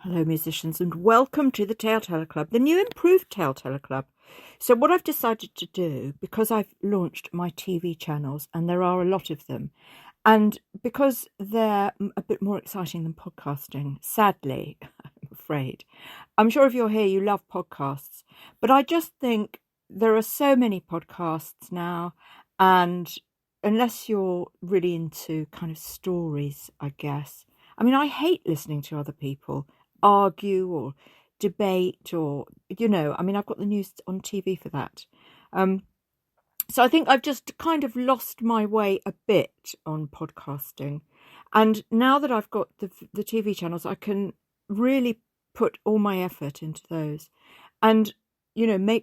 Hello, musicians, and welcome to the Tellteller Club, the new improved Tellteller Club. So what I've decided to do, because I've launched my TV channels, and there are a lot of them, and because they're a bit more exciting than podcasting, sadly, I'm afraid. I'm sure if you're here, you love podcasts, but I just think there are so many podcasts now, and unless you're really into kind of stories, I guess. I mean, I hate listening to other people argue or debate or, I mean, I've got the news on TV for that. So I think I've just kind of lost my way a bit on podcasting. And now that I've got the TV channels, I can really put all my effort into those. And,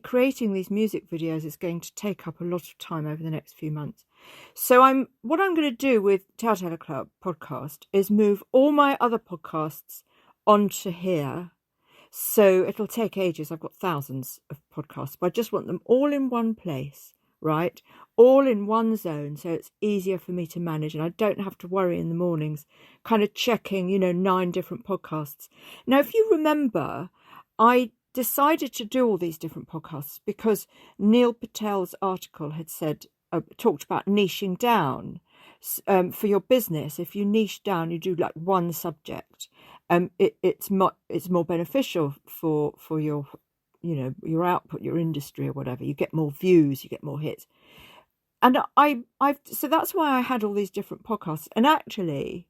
creating these music videos is going to take up a lot of time over the next few months. So what I'm going to do with Telltale Club podcast is move all my other podcasts onto here. So it'll take ages. I've got thousands of podcasts, but I just want them all in one place, right? All in one zone, so it's easier for me to manage, and I don't have to worry in the mornings kind of checking, 9 different podcasts. Now, if you remember, I decided to do all these different podcasts because Neil Patel's article had talked about niching down for your business. If you niche down, you do like one subject. It's more beneficial for your, your output, your industry or whatever. You get more views, you get more hits. And so that's why I had all these different podcasts. And actually,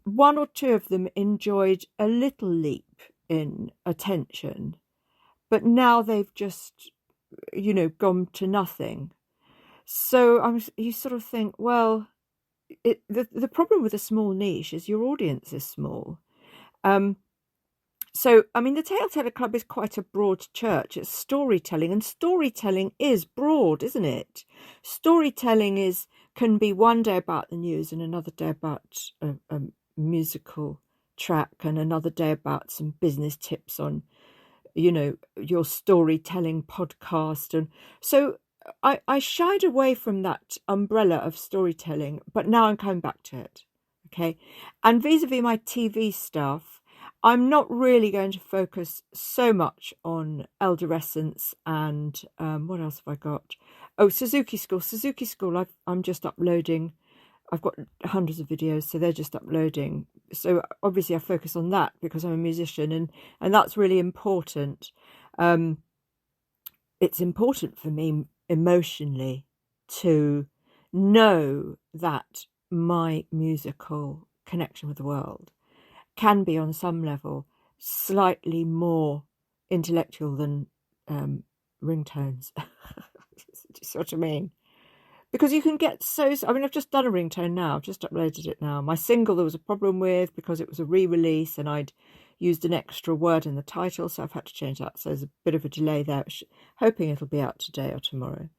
1 or 2 of them enjoyed a little leap in attention, but now they've just, gone to nothing. So you sort of think, well, the problem with a small niche is your audience is small. So, I mean, the Tellteller Club is quite a broad church. It's storytelling, and storytelling is broad, isn't it? Storytelling can be one day about the news and another day about a musical track and another day about some business tips on, your storytelling podcast. And so I shied away from that umbrella of storytelling, but now I'm coming back to it. Okay. And vis-a-vis my TV stuff, I'm not really going to focus so much on Eldorescence and what else have I got? Oh, Suzuki School. Suzuki School, I'm just uploading. I've got hundreds of videos, so they're just uploading. So obviously I focus on that because I'm a musician, and that's really important. It's important for me emotionally to know that my musical connection with the world can be on some level slightly more intellectual than ringtones. Do you see what I mean? Because you can get I've just done a ringtone now. I've just uploaded it now. My single there was a problem with because it was a re-release and I'd used an extra word in the title, so I've had to change that. So there's a bit of a delay there, hoping it'll be out today or tomorrow.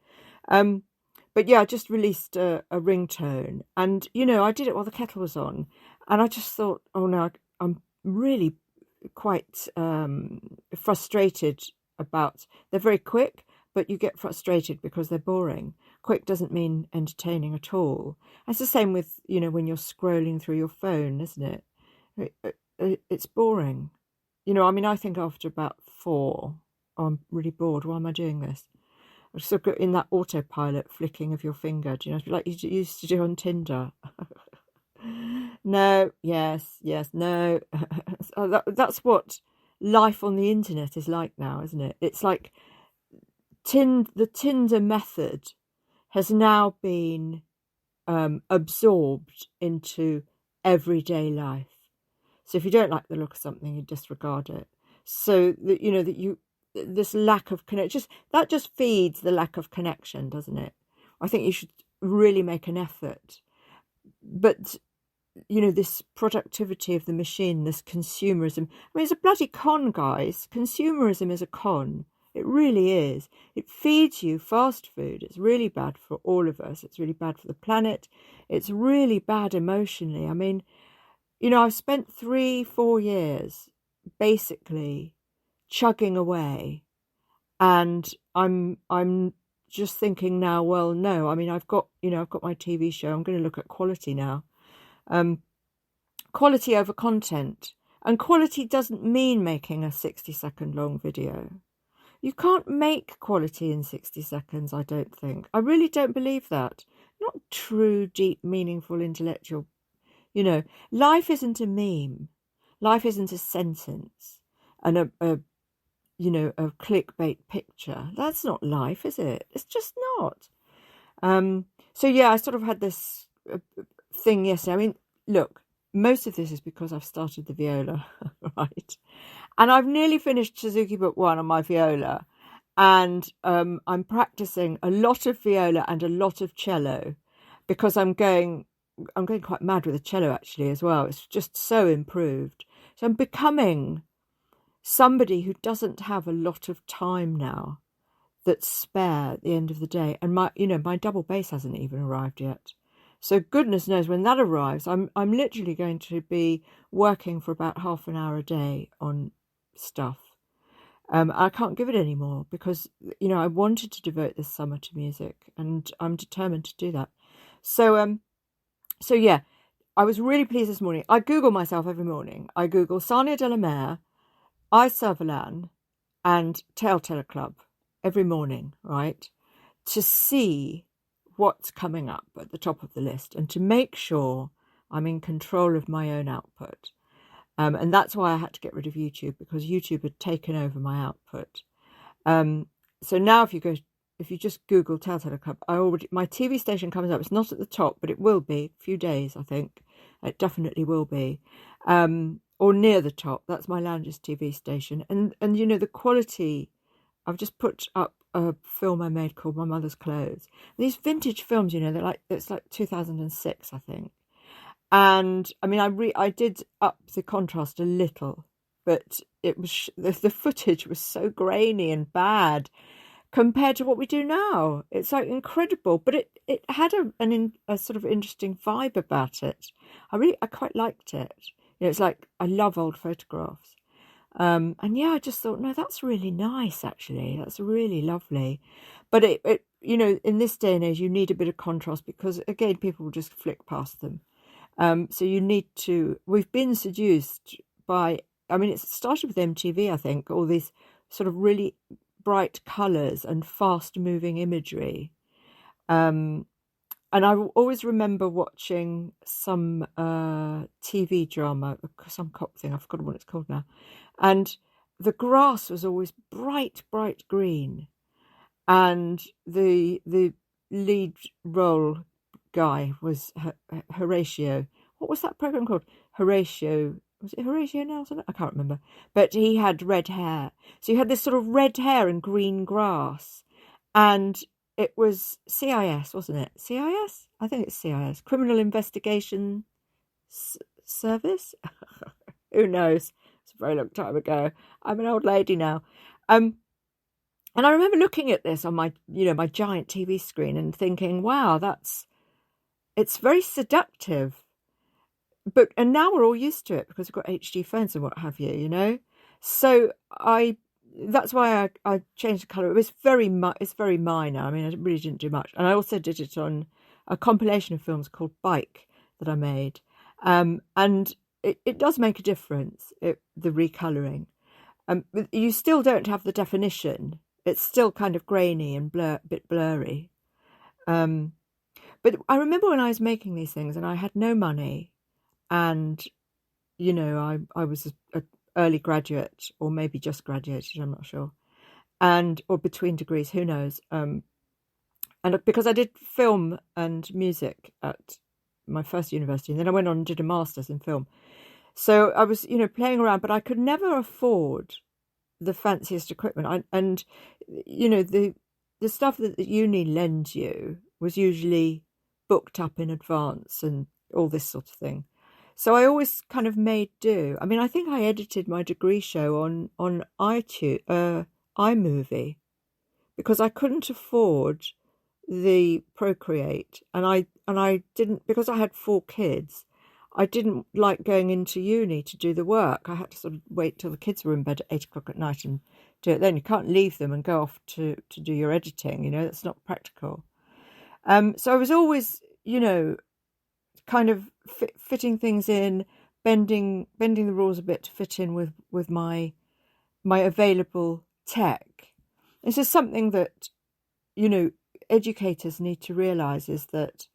But yeah, I just released a ringtone, and I did it while the kettle was on, and I just thought, oh no, I'm really quite frustrated about. They're very quick, but you get frustrated because they're boring. Quick doesn't mean entertaining at all. It's the same with when you're scrolling through your phone, isn't it? It's boring. I think after about 4, I'm really bored. Why am I doing this? I just got in that autopilot flicking of your finger, like you used to do on Tinder. No, yes, no. That's what life on the internet is like now, isn't it? It's like the Tinder method has now been absorbed into everyday life. So if you don't like the look of something, you disregard it. So that this lack of connection, that just feeds the lack of connection, doesn't it? I think you should really make an effort. But, this productivity of the machine, this consumerism, it's a bloody con, guys. Consumerism is a con. It really is. It feeds you fast food. It's really bad for all of us. It's really bad for the planet. It's really bad emotionally. I've spent 3-4 years basically chugging away, and I'm just thinking now, well, no, I've got my TV show. I'm going to look at quality now. Quality over content. And quality doesn't mean making a 60-second long video. You can't make quality in 60 seconds, I don't think. I really don't believe that. Not true, deep, meaningful, intellectual. Life isn't a meme. Life isn't a sentence and a clickbait picture. That's not life, is it? It's just not. So yeah, I sort of had this thing yesterday. I mean, look, most of this is because I've started the viola, right? And I've nearly finished Suzuki Book 1 on my viola. And I'm practicing a lot of viola and a lot of cello because I'm going quite mad with the cello actually as well. It's just so improved. So I'm becoming somebody who doesn't have a lot of time now that's spare at the end of the day. And my double bass hasn't even arrived yet. So goodness knows when that arrives, I'm literally going to be working for about half an hour a day on stuff. I can't give it anymore because, I wanted to devote this summer to music and I'm determined to do that. So yeah, I was really pleased this morning. I Google myself every morning. I Google Sania de la Mer, iServalan and Telltale Club every morning, right? To see what's coming up at the top of the list and to make sure I'm in control of my own output. And that's why I had to get rid of YouTube because YouTube had taken over my output. So now if you just Google Telltale Club, my TV station comes up. It's not at the top, but it will be a few days, I think. It definitely will be. Or near the top. That's my Lounges TV station. And the quality, I've just put up a film I made called My Mother's Clothes. These vintage films, it's like 2006, I think. And I mean, I did up the contrast a little, but it was the footage was so grainy and bad compared to what we do now. It's like incredible, but it had a sort of interesting vibe about it. I quite liked it. It's like I love old photographs. And yeah, I just thought, no, that's really nice, actually. That's really lovely. But it in this day and age, you need a bit of contrast because, again, people will just flick past them. So you need to, we've been seduced by, it started with MTV, I think, all these sort of really bright colours and fast moving imagery. And I always remember watching some TV drama, some cop thing, I've forgotten what it's called now. And the grass was always bright, bright green. And the lead role guy was Horatio. What was that program called? Horatio. Was it Horatio Nelson? I can't remember. But he had red hair. So you had this sort of red hair and green grass. And it was CIS, wasn't it? CIS? I think it's CIS. Criminal Investigation Service? Who knows? It's a very long time ago. I'm an old lady now. And I remember looking at this on my giant TV screen and thinking, wow, it's very seductive. And now we're all used to it because we've got HD phones and what have you, So that's why I changed the colour. It's very minor. I really didn't do much. And I also did it on a compilation of films called Bike that I made. And it does make a difference, the recolouring. You still don't have the definition. It's still kind of grainy and a bit blurry. But I remember when I was making these things and I had no money and, I was an early graduate or maybe just graduated, I'm not sure. Or between degrees, who knows. And because I did film and music at my first university, and then I went on and did a master's in film. So I was, playing around, but I could never afford the fanciest equipment. The stuff that the uni lends you was usually booked up in advance and all this sort of thing. So I always kind of made do. I think I edited my degree show on iMovie because I couldn't afford the Procreate, and I didn't, because I had 4 kids. I didn't like going into uni to do the work. I had to sort of wait till the kids were in bed at 8 o'clock at night and do it then. You can't leave them and go off to do your editing, that's not practical. So I was always, kind of fitting things in, bending the rules a bit to fit in with my available tech. This is something that, educators need to realize, is that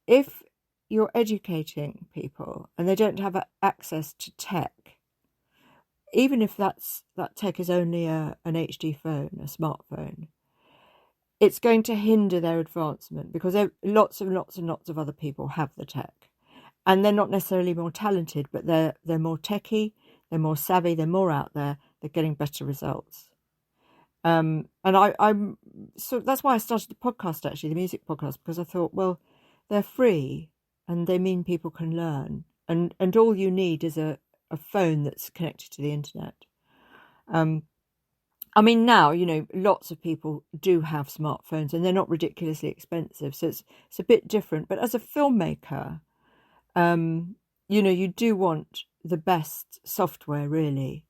if you're educating people and they don't have access to tech, even if that tech is only an HD phone, a smartphone, it's going to hinder their advancement, because lots and lots and lots of other people have the tech, and they're not necessarily more talented, but they're more techy, they're more savvy, they're more out there, they're getting better results. And I'm so that's why I started the podcast, actually, the music podcast, because I thought, well, they're free and they mean people can learn, and all you need is a phone that's connected to the internet. I mean, now, lots of people do have smartphones and they're not ridiculously expensive, so it's a bit different. But as a filmmaker, you do want the best software, really,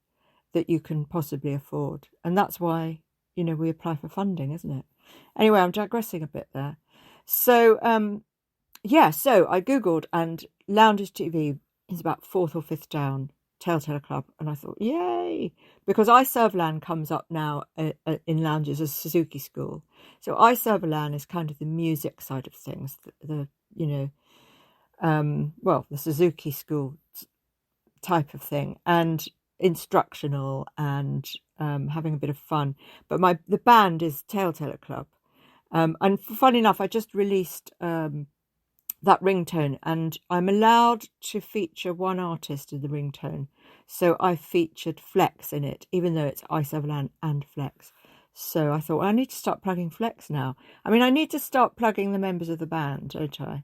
that you can possibly afford. And that's why, we apply for funding, isn't it? Anyway, I'm digressing a bit there. So, so I Googled, and Lounges TV is about 4th or 5th down, Telltale Club, and I thought, yay, because iServalan comes up now in Lounges as Suzuki School. So iServalan is kind of the music side of things, the Suzuki School type of thing, and instructional, and having a bit of fun. But the band is Telltale Club, and funny enough, I just released that ringtone, and I'm allowed to feature one artist in the ringtone. So I featured Flex in it, even though it's iServalan and Flex. So I thought, well, I need to start plugging Flex now. I mean, I need to start plugging the members of the band, don't I?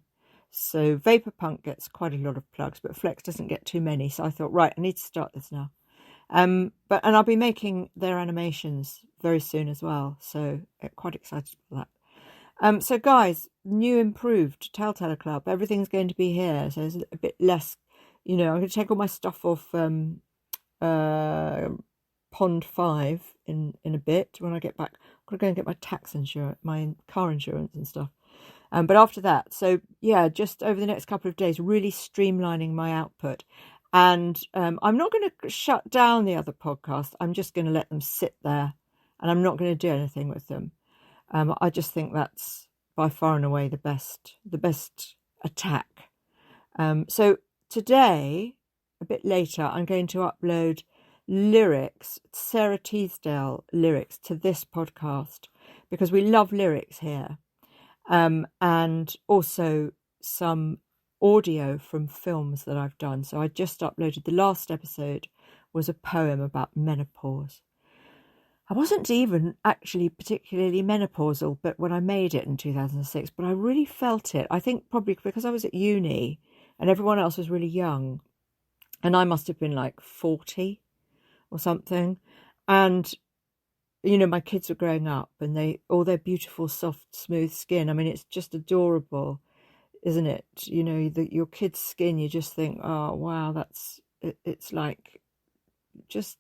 So Vaporpunk gets quite a lot of plugs, but Flex doesn't get too many. So I thought, right, I need to start this now. And I'll be making their animations very soon as well. So quite excited for that. So guys, new improved Telltale Club, everything's going to be here, so it's a bit less, I'm going to take all my stuff off Pond 5 in a bit when I get back. I'm going to go and get my tax insurance, my car insurance and stuff. But after that, so yeah, just over the next couple of days, really streamlining my output. And I'm not going to shut down the other podcasts. I'm just going to let them sit there, and I'm not going to do anything with them. I just think that's by far and away the best attack. So today, a bit later, I'm going to upload lyrics, Sarah Teasdale lyrics, to this podcast, because we love lyrics here. And also some audio from films that I've done. So I just uploaded, the last episode was a poem about menopause. I wasn't even actually particularly menopausal, but when I made it in 2006, but I really felt it. I think probably because I was at uni and everyone else was really young, and I must have been like 40 or something. And, my kids were growing up, and all their beautiful, soft, smooth skin. I mean, it's just adorable, isn't it? Your kid's skin, you just think, oh, wow, it's like just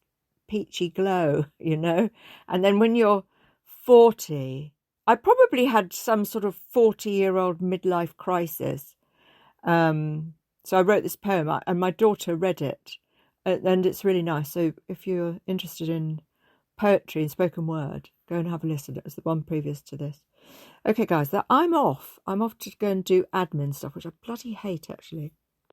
peachy glow, and then when you're 40, I probably had some sort of 40-year-old midlife crisis. So I wrote this poem, and my daughter read it, and it's really nice. So if you're interested in poetry and spoken word, go and have a listen. It was the one previous to this. Okay, guys, I'm off to go and do admin stuff, which I bloody hate, actually.